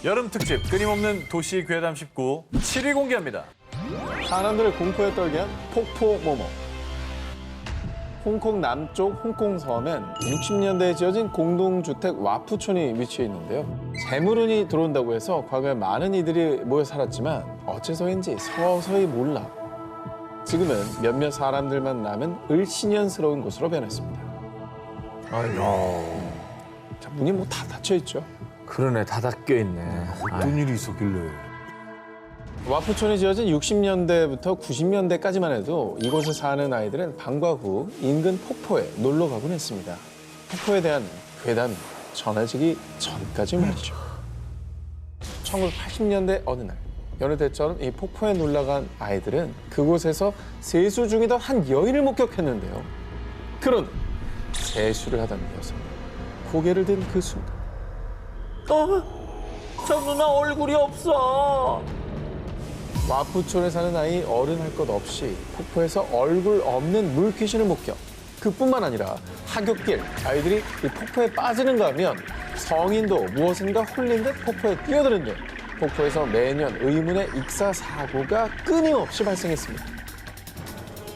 여름 특집 끊임없는 도시 괴담 19 7위 공개합니다. 사람들을 공포에 떨게 한 폭포 모모. 홍콩 남쪽 홍콩 섬엔 60년대에 지어진 공동주택 와푸촌이 위치해 있는데요. 재물운이 들어온다고 해서 과거에 많은 이들이 모여 살았지만 어째서인지 서서히 몰라 지금은 몇몇 사람들만 남은 을씨년스러운 곳으로 변했습니다. 자, 문이 뭐 다 닫혀 있죠. 그러네, 다 닫혀 있네. 어떤 일이 있었길래. 와푸촌이 지어진 60년대부터 90년대까지만 해도 이곳에 사는 아이들은 방과 후 인근 폭포에 놀러 가곤 했습니다. 폭포에 대한 괴담이 전해지기 전까지 말이죠. 1980년대 어느 날 여느 때처럼 이 폭포에 놀러 간 아이들은 그곳에서 세수 중이던 한 여인을 목격했는데요. 그런 세수를 하던 여성, 고개를 든 그 순간 저 누나 얼굴이 없어. 와푸촌에 사는 아이 어른 할 것 없이 폭포에서 얼굴 없는 물귀신을 목격. 그뿐만 아니라 하굣길 아이들이 이 폭포에 빠지는가 하면 성인도 무엇인가 홀린 듯 폭포에 뛰어드는 등 폭포에서 매년 의문의 익사 사고가 끊임없이 발생했습니다.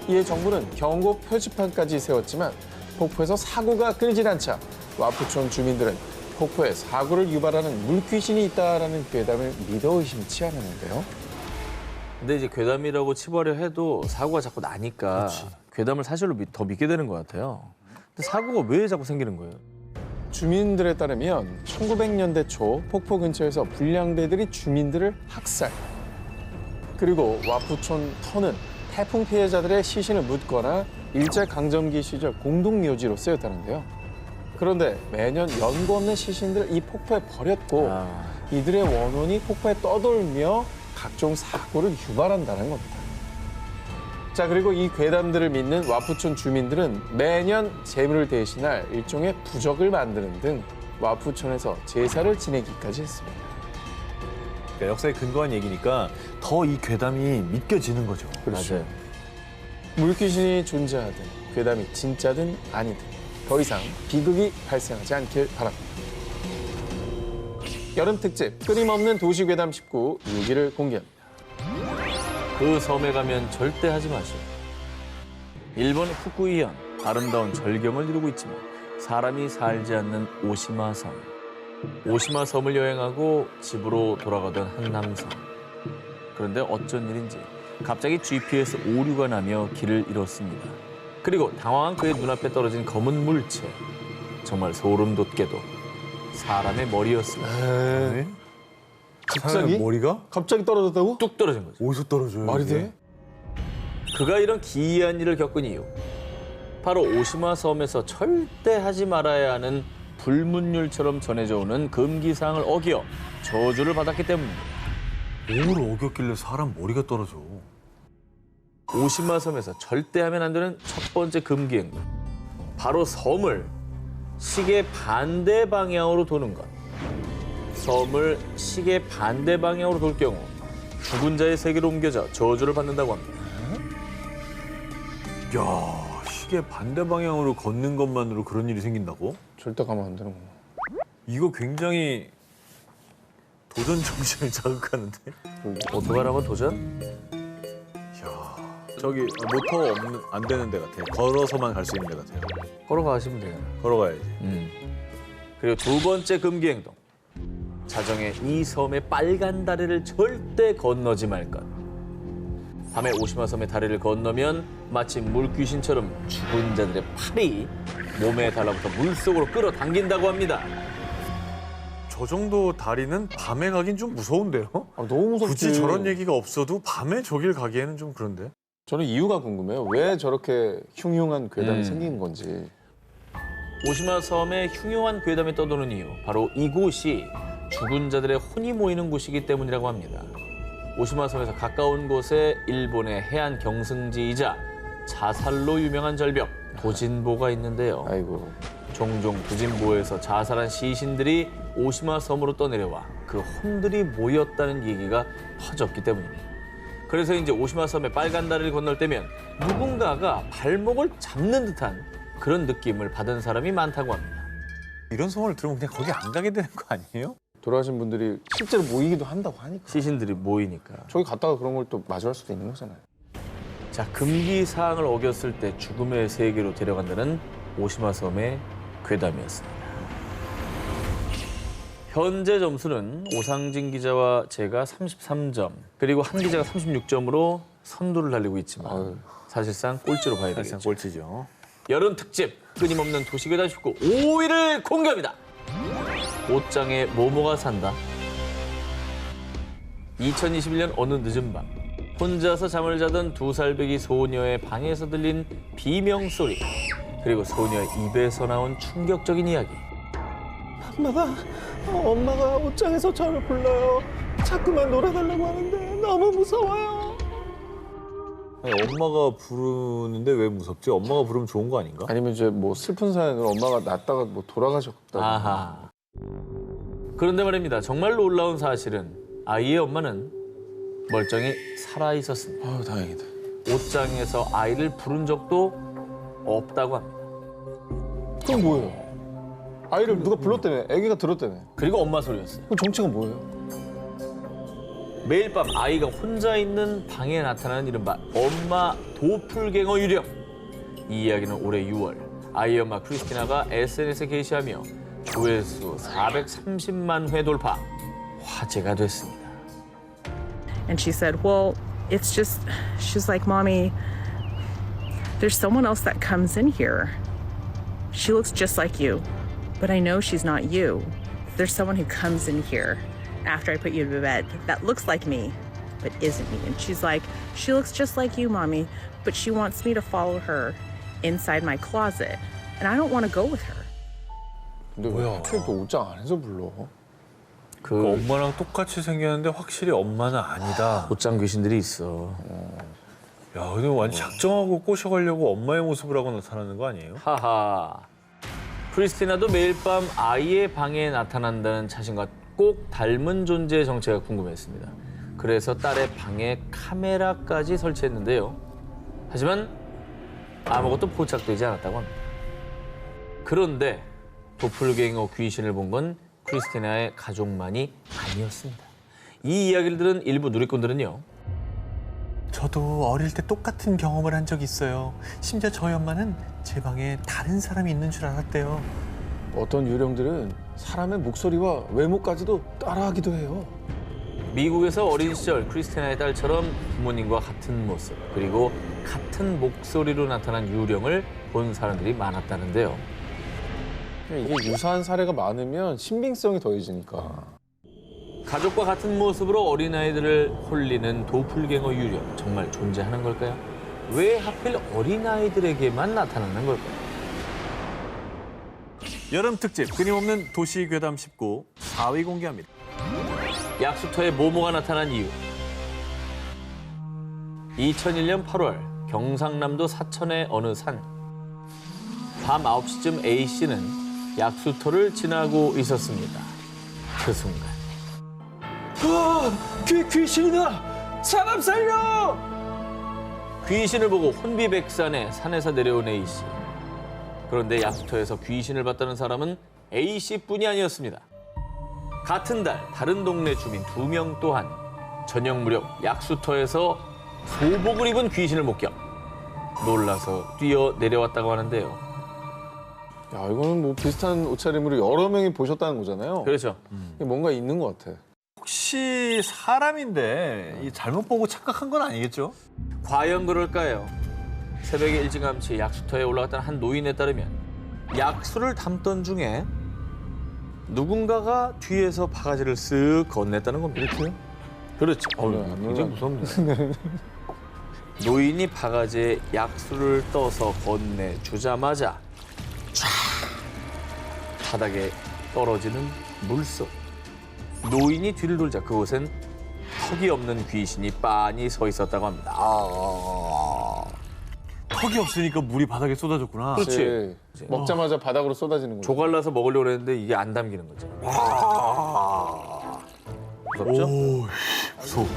이에 정부는 경고 표지판까지 세웠지만 폭포에서 사고가 끊이질 않자 와푸촌 주민들은 폭포에 사고를 유발하는 물귀신이 있다라는 괴담을 믿어 의심치 않았는데요. 근데 이제 괴담이라고 치부하려 해도 사고가 자꾸 나니까 괴담을 사실로 더 믿게 되는 것 같아요. 근데 사고가 왜 자꾸 생기는 거예요? 주민들에 따르면 1900년대 초 폭포 근처에서 불량배들이 주민들을 학살. 그리고 와푸촌 터는 태풍 피해자들의 시신을 묻거나 일제강점기 시절 공동묘지로 쓰였다는데요. 그런데 매년 연고 없는 시신들을 이 폭포에 버렸고 이들의 원혼이 폭포에 떠돌며 각종 사고를 유발한다는 겁니다. 자, 그리고 이 괴담들을 믿는 와푸촌 주민들은 매년 재물을 대신할 일종의 부적을 만드는 등 와푸촌에서 제사를 지내기까지 했습니다. 그러니까 역사에 근거한 얘기니까 더 이 괴담이 믿겨지는 거죠. 맞아요. 물귀신이 존재하든 괴담이 진짜든 아니든 더 이상 비극이 발생하지 않길 바랍니다. 여름 특집 끊임없는 도시 괴담 19 6위를 공개합니다. 그 섬에 가면 절대 하지 마시오. 일본 후쿠이현, 아름다운 절경을 이루고 있지만 사람이 살지 않는 오시마 섬. 오시마 섬을 여행하고 집으로 돌아가던 한 남성. 그런데 어쩐 일인지 갑자기 GPS 오류가 나며 길을 잃었습니다. 그리고 당황한 그의 눈앞에 떨어진 검은 물체. 정말 소름 돋게도 사람의 머리였습니다. 네? 갑자기? 머리가 갑자기 떨어졌다고? 뚝 떨어진 거죠. 어디서 떨어져요? 말이 이게? 돼? 그가 이런 기이한 일을 겪은 이유. 바로 오시마 섬에서 절대 하지 말아야 하는 불문율처럼 전해져 오는 금기사항을 어겨 저주를 받았기 때문입니다. 뭘 어겼길래 사람 머리가 떨어져? 오시마 섬에서 절대 하면 안 되는 첫 번째 금기 행동. 바로 섬을 시계 반대 방향으로 도는 것. 섬을 시계 반대 방향으로 돌 경우 죽은 자의 세계로 옮겨져 저주를 받는다고 합니다. 야, 시계 반대 방향으로 걷는 것만으로 그런 일이 생긴다고? 절대 가면 안 되는구나. 이거 굉장히 도전 정신을 자극하는데? 오토바이라고 도전? 저기 모터 없는 안 되는 데 같아. 걸어서만 갈 수 있는 데 같아요. 걸어가시면 되잖아. 걸어가야지. 그리고 두 번째 금기 행동. 자정에 이 섬의 빨간 다리를 절대 건너지 말 것. 밤에 오시마 섬의 다리를 건너면 마치 물귀신처럼 죽은 자들의 팔이 몸에 달라붙어 물속으로 끌어당긴다고 합니다. 저 정도 다리는 밤에 가긴 좀 무서운데요? 너무 무섭지. 굳이 저런 얘기가 없어도 밤에 저길 가기에는 좀 그런데. 저는 이유가 궁금해요. 왜 저렇게 흉흉한 괴담이 생긴 건지. 오시마 섬에 흉흉한 괴담이 떠도는 이유. 바로 이곳이 죽은 자들의 혼이 모이는 곳이기 때문이라고 합니다. 오시마 섬에서 가까운 곳에 일본의 해안 경승지이자 자살로 유명한 절벽 도진보가 있는데요. 아이고. 종종 도진보에서 자살한 시신들이 오시마 섬으로 떠내려와 그 혼들이 모였다는 얘기가 퍼졌기 때문입니다. 그래서 이제 오시마 섬의 빨간 다리를 건널 때면 누군가가 발목을 잡는 듯한 그런 느낌을 받은 사람이 많다고 합니다. 이런 소문을 들으면 그냥 거기 안 가게 되는 거 아니에요? 돌아가신 분들이 실제로 모이기도 한다고 하니까. 시신들이 모이니까. 저기 갔다가 그런 걸 또 마주할 수도 있는 거잖아요. 자, 금기 사항을 어겼을 때 죽음의 세계로 데려간다는 오시마 섬의 괴담이었습니다. 현재 점수는 오상진 기자와 제가 33점, 그리고 한 기자가 36점으로 선두를 달리고 있지만 아유. 사실상 꼴찌로 봐야 사실상 되겠죠. 꼴찌죠. 여름 특집 끊임없는 도시괴담 19 5위를 공개합니다. 옷장에 모모가 산다. 2021년 어느 늦은 밤 혼자서 잠을 자던 2살배기 소녀의 방에서 들린 비명 소리, 그리고 소녀의 입에서 나온 충격적인 이야기. 엄마가 옷장에서 저를 불러요. 자꾸만 놀아달라고 하는데 너무 무서워요. 아니, 엄마가 부르는데 왜 무섭지? 엄마가 부르면 좋은 거 아닌가? 아니면 이제 뭐 슬픈 사연으로 엄마가 낳다가 뭐 돌아가셨다. 아하. 그런데 말입니다. 정말 놀라운 사실은 아이의 엄마는 멀쩡히 살아 있었습니다. 아유, 다행이다. 옷장에서 아이를 부른 적도 없다고 합니다. 그럼 뭐예요? 아이를 누가 불렀다며? 아기가 들었다며? 그리고 엄마 소리였어요. 그럼 정체가 뭐예요? 매일 밤 아이가 혼자 있는 방에 나타나는 이른바 엄마 도플갱어 유령. 이 이야기는 올해 6월 아이의 엄마 크리스티나가 SNS에 게시하며 조회수 430만 회 돌파, 화제가 됐습니다. And she said, well, it's just, she's like, Mommy, there's someone else that comes in here. She looks just like you, but I know she's not you. There's someone who comes in here after I put you to bed that looks like me, but isn't me. And she's like, she looks just like you, Mommy, but she wants me to follow her inside my closet. And I don't want to go with her. 근데 왜 하필 또 옷장 안에서 불러? 그 엄마랑 똑같이 생겼는데 확실히 엄마는 아니다. 옷장 귀신들이 있어. 야, 근데 완전 작정하고 꼬셔가려고 엄마의 모습을 하고 나타나는 거 아니에요? 하하. 크리스티나도 매일 밤 아이의 방에 나타난다는 자신과 꼭 닮은 존재의 정체가 궁금했습니다. 그래서 딸의 방에 카메라까지 설치했는데요. 하지만 아무것도 포착되지 않았다고 합니다. 그런데 도플갱어 귀신을 본 건 크리스티나의 가족만이 아니었습니다. 이 이야기를 들은 일부 누리꾼들은요. 저도 어릴 때 똑같은 경험을 한 적이 있어요. 심지어 저희 엄마는 제 방에 다른 사람이 있는 줄 알았대요. 어떤 유령들은 사람의 목소리와 외모까지도 따라하기도 해요. 미국에서 어린 시절 크리스티나의 딸처럼 부모님과 같은 모습, 그리고 같은 목소리로 나타난 유령을 본 사람들이 많았다는데요. 이게 유사한 사례가 많으면 신빙성이 더해지니까. 가족과 같은 모습으로 어린아이들을 홀리는 도플갱어 유령, 정말 존재하는 걸까요? 왜 하필 어린아이들에게만 나타나는 걸까요? 여름 특집 끊임없는 도시 괴담 19 4위 공개합니다. 약수터에 모모가 나타난 이유. 2001년 8월 경상남도 사천의 어느 산. 밤 9시쯤 A씨는 약수터를 지나고 있었습니다. 그 순간 귀신이다! 사람 살려! 귀신을 보고 혼비백산에 산에서 내려온 A씨. 그런데 약수터에서 귀신을 봤다는 사람은 A씨뿐이 아니었습니다. 같은 달 다른 동네 주민 2명 또한 저녁 무렵 약수터에서 소복을 입은 귀신을 목격. 놀라서 뛰어 내려왔다고 하는데요. 야, 이거는 뭐 비슷한 옷차림으로 여러 명이 보셨다는 거잖아요. 그렇죠. 이게 뭔가 있는 것 같아. 혹시 사람인데 이 잘못 보고 착각한 건 아니겠죠? 과연 그럴까요? 새벽에 일찌감치 약수터에 올라갔던 한 노인에 따르면 약수를 담던 중에 누군가가 뒤에서 바가지를 쓱 건넸다는 겁니다. 이렇게요? 그렇죠. 굉장히 무섭네요. 노인이 바가지에 약수를 떠서 건네주자마자 촤! 바닥에 떨어지는 물속. 노인이 뒤를 돌자 그곳엔 턱이 없는 귀신이 빤히 서 있었다고 합니다. 턱이 없으니까 물이 바닥에 쏟아졌구나. 그렇지. 먹자마자 바닥으로 쏟아지는 거죠. 조갈라서 먹으려고 했는데 이게 안 담기는 거죠. 무섭죠? 무서워.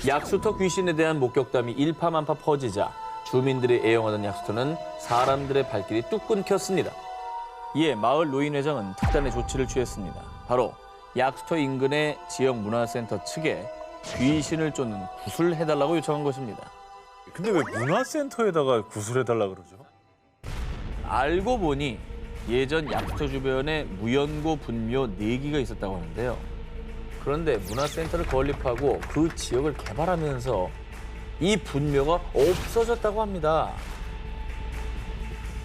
약수터 귀신에 대한 목격담이 일파만파 퍼지자 주민들이 애용하던 약수터는 사람들의 발길이 뚝 끊겼습니다. 이에 마을 노인회장은 특단의 조치를 취했습니다. 바로 약수터 인근의 지역 문화센터 측에 귀신을 쫓는 굿을 해달라고 요청한 것입니다. 근데 왜 문화센터에다가 구슬해달라 그러죠? 알고 보니 예전 약수터 주변에 무연고 분묘 4기가 있었다고 하는데요. 그런데 문화센터를 건립하고 그 지역을 개발하면서 이 분묘가 없어졌다고 합니다.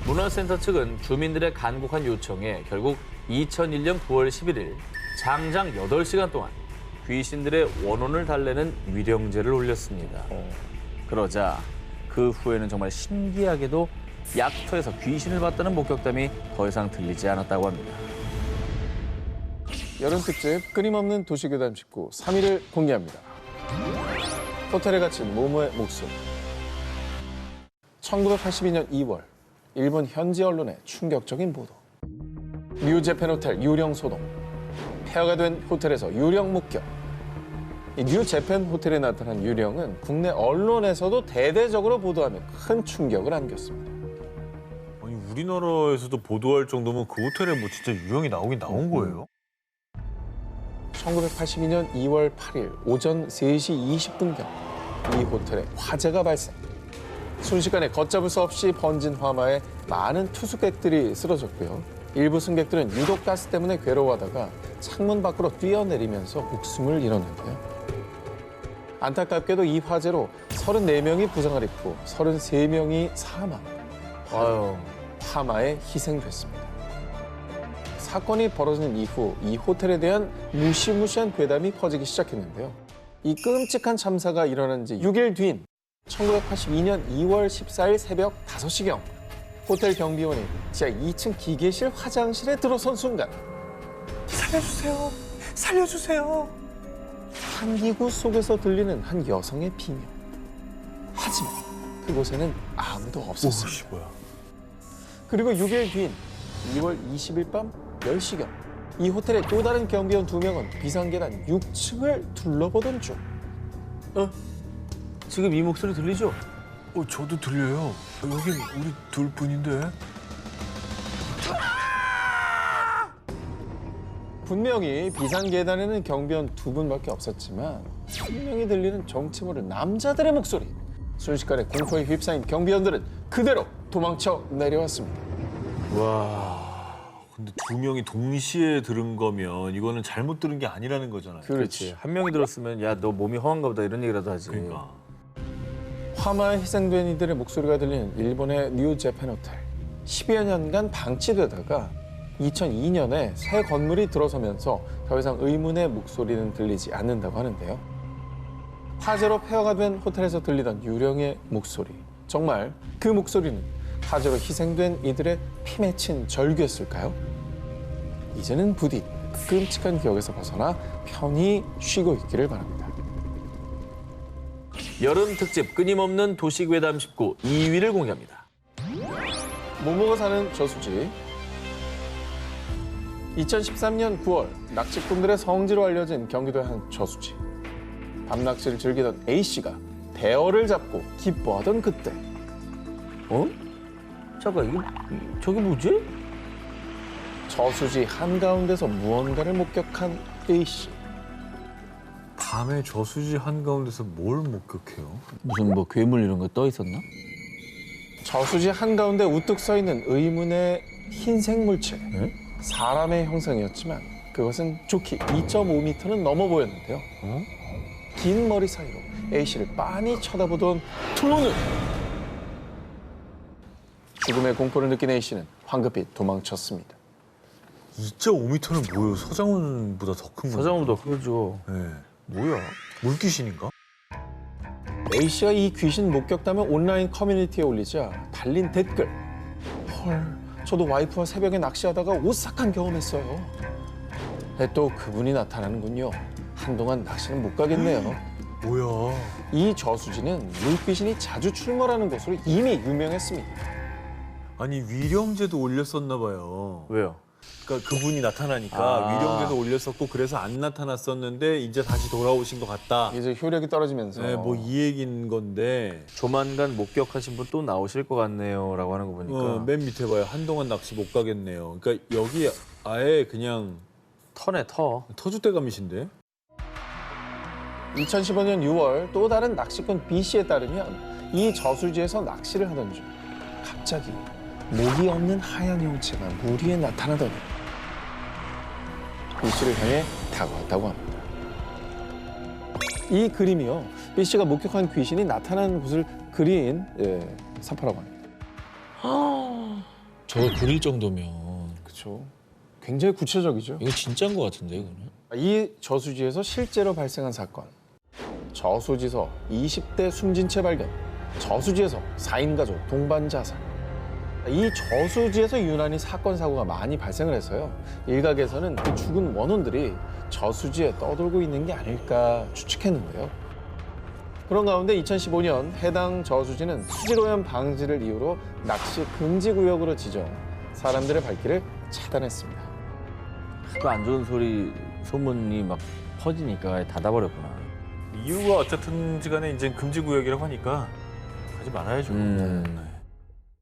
문화센터 측은 주민들의 간곡한 요청에 결국 2001년 9월 11일 장장 8시간 동안 귀신들의 원혼을 달래는 위령제를 올렸습니다. 그러자 그 후에는 정말 신기하게도 약터에서 귀신을 봤다는 목격담이 더 이상 들리지 않았다고 합니다. 여름 특집 끊임없는 도시괴담 식구 3위를 공개합니다. 호텔에 갇힌 모모의 목숨. 1982년 2월 일본 현지 언론의 충격적인 보도. 뉴재팬 호텔 유령 소동. 폐허가 된 호텔에서 유령 목격. 이 뉴재팬 호텔에 나타난 유령은 국내 언론에서도 대대적으로 보도하며 큰 충격을 안겼습니다. 아니 우리나라에서도 보도할 정도면 그 호텔에 뭐 진짜 유령이 나오긴 나온 거예요? 1982년 2월 8일 오전 3시 20분경 이 호텔에 화재가 발생. 순식간에 걷잡을 수 없이 번진 화마에 많은 투숙객들이 쓰러졌고요. 일부 승객들은 유독 가스 때문에 괴로워하다가 창문 밖으로 뛰어내리면서 목숨을 잃었는데요. 안타깝게도 이 화재로 34명이 부상을 입고 33명이 사망, 아유, 화마에 희생됐습니다. 사건이 벌어진 이후 이 호텔에 대한 무시무시한 괴담이 퍼지기 시작했는데요. 이 끔찍한 참사가 일어난 지 6일 뒤인 1982년 2월 14일 새벽 5시경 호텔 경비원이 지하 2층 기계실 화장실에 들어선 순간 살려주세요. 살려주세요. 환기구 속에서 들리는 한 여성의 비명. 하지만 그곳에는 아무도 없었습니다. 오씨 뭐야? 그리고 6일 뒤인 2월 20일 밤 10시경 이 호텔의 또 다른 경비원 2명은 비상계단 6층을 둘러보던 중 지금 이 목소리 들리죠? 저도 들려요. 여긴 우리 둘뿐인데. 분명히 비상계단에는 경비원 2분밖에 없었지만 분명히 들리는 정체 모를 남자들의 목소리. 순식간에 공포에 휩싸인 경비원들은 그대로 도망쳐 내려왔습니다. 근데 두 명이 동시에 들은 거면 이거는 잘못 들은 게 아니라는 거잖아요. 그렇지. 한 명이 들었으면 야, 너 몸이 허한가 보다 이런 얘기라도 하지. 그러니까. 화마에 희생된 이들의 목소리가 들리는 일본의 뉴재팬 호텔. 10여 년간 방치되다가 2002년에 새 건물이 들어서면서 더 이상 의문의 목소리는 들리지 않는다고 하는데요. 화재로 폐허가 된 호텔에서 들리던 유령의 목소리. 정말 그 목소리는 화재로 희생된 이들의 피 맺힌 절규였을까요? 이제는 부디 끔찍한 기억에서 벗어나 편히 쉬고 있기를 바랍니다. 여름 특집 끊임없는 도시괴담 19 2위를 공개합니다. 모모가 사는 저수지. 2013년 9월 낚시꾼들의 성지로 알려진 경기도의 한 저수지. 밤낚시를 즐기던 A씨가 대어를 잡고 기뻐하던 그때 잠깐, 저게 뭐지? 저수지 한가운데서 무언가를 목격한 A씨. 밤에 저수지 한가운데서 뭘 목격해요? 무슨 뭐 괴물 이런 거 떠 있었나? 저수지 한가운데 우뚝 서 있는 의문의 흰색 물체. 사람의 형상이었지만 그것은 좋게 2.5m는 넘어 보였는데요. 긴 머리 사이로 A씨를 빤히 쳐다보던 두 눈! 죽음의 공포를 느낀 A씨는 황급히 도망쳤습니다. 2.5m는 뭐예요? 서장훈보다 더 큰 거. 서장훈보다 크죠. 네. 뭐야? 물귀신인가? A씨가 이 귀신 목격담을 온라인 커뮤니티에 올리자 달린 댓글. 헐, 저도 와이프와 새벽에 낚시하다가 오싹한 경험했어요. 또 그분이 나타나는군요. 한동안 낚시는 못 가겠네요. 뭐야? 이 저수지는 물귀신이 자주 출몰하는 곳으로 이미 유명했습니다. 아니 위령제도 올렸었나 봐요. 왜요? 그러니까 그분이 나타나니까 아. 위령제도 올렸었고 그래서 안 나타났었는데 이제 다시 돌아오신 것 같다. 이제 효력이 떨어지면서 네, 뭐 이 얘기인 건데. 조만간 목격하신 분 또 나오실 것 같네요. 라고 하는 거 보니까. 맨 밑에 봐요. 한동안 낚시 못 가겠네요. 그러니까 여기 아예 그냥 터네 터. 터줏대감이신데? 2015년 6월 또 다른 낚시꾼 B 씨에 따르면 이 저수지에서 낚시를 하던 중 갑자기 목이 없는 하얀 형체가 물 위에 나타나더니 B 씨를 향해 다가왔다고 합니다. 이 그림이요, B 씨가 목격한 귀신이 나타나는 곳을 그린 사파라고 합니다. 저거 그릴 정도면 그렇죠. 굉장히 구체적이죠. 이거 진짜인 것 같은데 이거는. 이 저수지에서 실제로 발생한 사건. 저수지에서 20대 숨진 채 발견. 저수지에서 4인 가족 동반 자살. 이 저수지에서 유난히 사건 사고가 많이 발생을 해서요. 일각에서는 그 죽은 원혼들이 저수지에 떠돌고 있는 게 아닐까 추측했는데요. 그런 가운데 2015년 해당 저수지는 수질오염 방지를 이유로 낚시 금지 구역으로 지정, 사람들의 발길을 차단했습니다. 그 안 좋은 소문이 막 퍼지니까 닫아버렸구나. 이유가 어쨌든지 간에 이제 금지구역이라고 하니까 가지 말아야죠. 음.